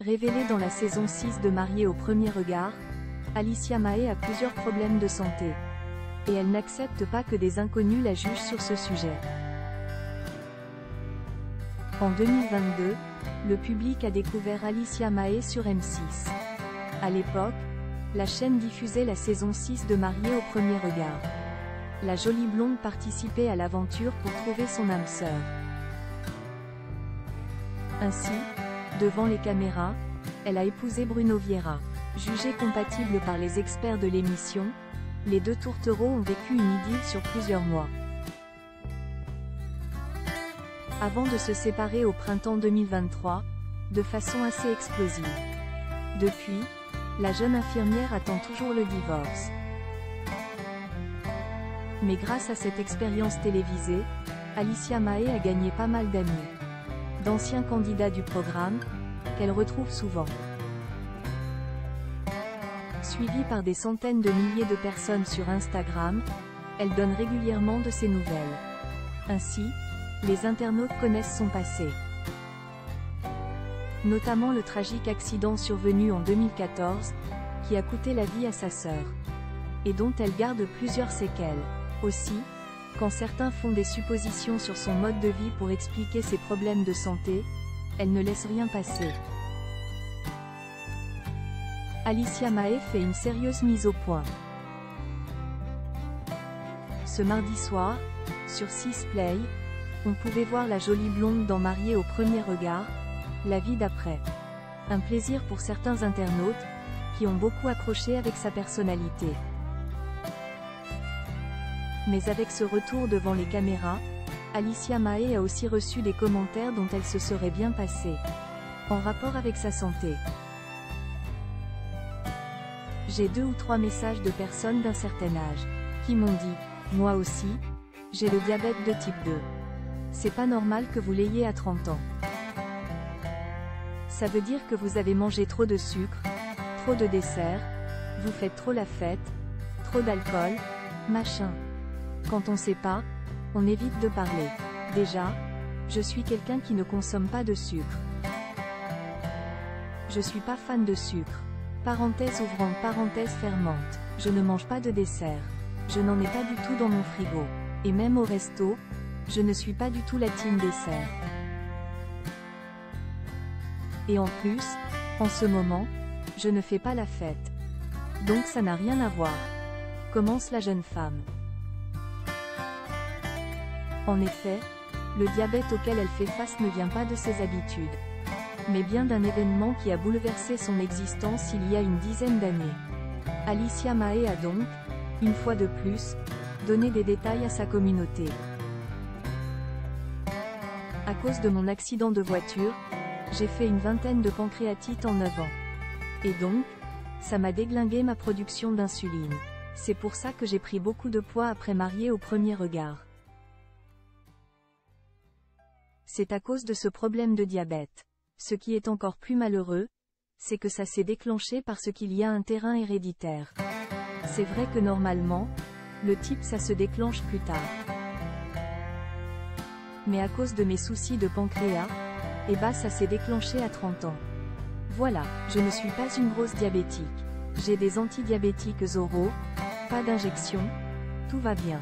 Révélée dans la saison 6 de Mariée au premier regard, Alicia Mahé a plusieurs problèmes de santé. Et elle n'accepte pas que des inconnus la jugent sur ce sujet. En 2022, le public a découvert Alicia Mahé sur M6. À l'époque, la chaîne diffusait la saison 6 de Mariée au premier regard. La jolie blonde participait à l'aventure pour trouver son âme sœur. Ainsi, devant les caméras, elle a épousé Bruno Vieira. Jugés compatibles par les experts de l'émission, les deux tourtereaux ont vécu une idylle sur plusieurs mois. Avant de se séparer au printemps 2023, de façon assez explosive. Depuis, la jeune infirmière attend toujours le divorce. Mais grâce à cette expérience télévisée, Alicia Mahé a gagné pas mal d'amis. D'anciens candidats du programme, qu'elle retrouve souvent. Suivie par des centaines de milliers de personnes sur Instagram, elle donne régulièrement de ses nouvelles. Ainsi, les internautes connaissent son passé. Notamment le tragique accident survenu en 2014, qui a coûté la vie à sa sœur. Et dont elle garde plusieurs séquelles. Aussi, quand certains font des suppositions sur son mode de vie pour expliquer ses problèmes de santé, elle ne laisse rien passer. Alicia Mahé fait une sérieuse mise au point. Ce mardi soir, sur 6play, on pouvait voir la jolie blonde dans Mariée au premier regard, la vie d'après. Un plaisir pour certains internautes, qui ont beaucoup accroché avec sa personnalité. Mais avec ce retour devant les caméras, Alicia Mahé a aussi reçu des commentaires dont elle se serait bien passée. En rapport avec sa santé. J'ai 2 ou 3 messages de personnes d'un certain âge, qui m'ont dit, moi aussi, j'ai le diabète de type 2. C'est pas normal que vous l'ayez à 30 ans. Ça veut dire que vous avez mangé trop de sucre, trop de desserts, vous faites trop la fête, trop d'alcool, machin. Quand on sait pas, on évite de parler. Déjà, je suis quelqu'un qui ne consomme pas de sucre. Je suis pas fan de sucre. Parenthèse ouvrante, parenthèse fermante. Je ne mange pas de dessert. Je n'en ai pas du tout dans mon frigo. Et même au resto, je ne suis pas du tout la team dessert. Et en plus, en ce moment, je ne fais pas la fête. Donc ça n'a rien à voir. Commence la jeune femme. En effet, le diabète auquel elle fait face ne vient pas de ses habitudes, mais bien d'un événement qui a bouleversé son existence il y a une dizaine d'années. Alicia Mahé a donc, une fois de plus, donné des détails à sa communauté. À cause de mon accident de voiture, j'ai fait une vingtaine de pancréatites en 9 ans. Et donc, ça m'a déglingué ma production d'insuline. C'est pour ça que j'ai pris beaucoup de poids après Mariée au premier regard. C'est à cause de ce problème de diabète. Ce qui est encore plus malheureux, c'est que ça s'est déclenché parce qu'il y a un terrain héréditaire. C'est vrai que normalement, le type ça se déclenche plus tard. Mais à cause de mes soucis de pancréas, ça s'est déclenché à 30 ans. Voilà, je ne suis pas une grosse diabétique. J'ai des antidiabétiques oraux, pas d'injection, tout va bien.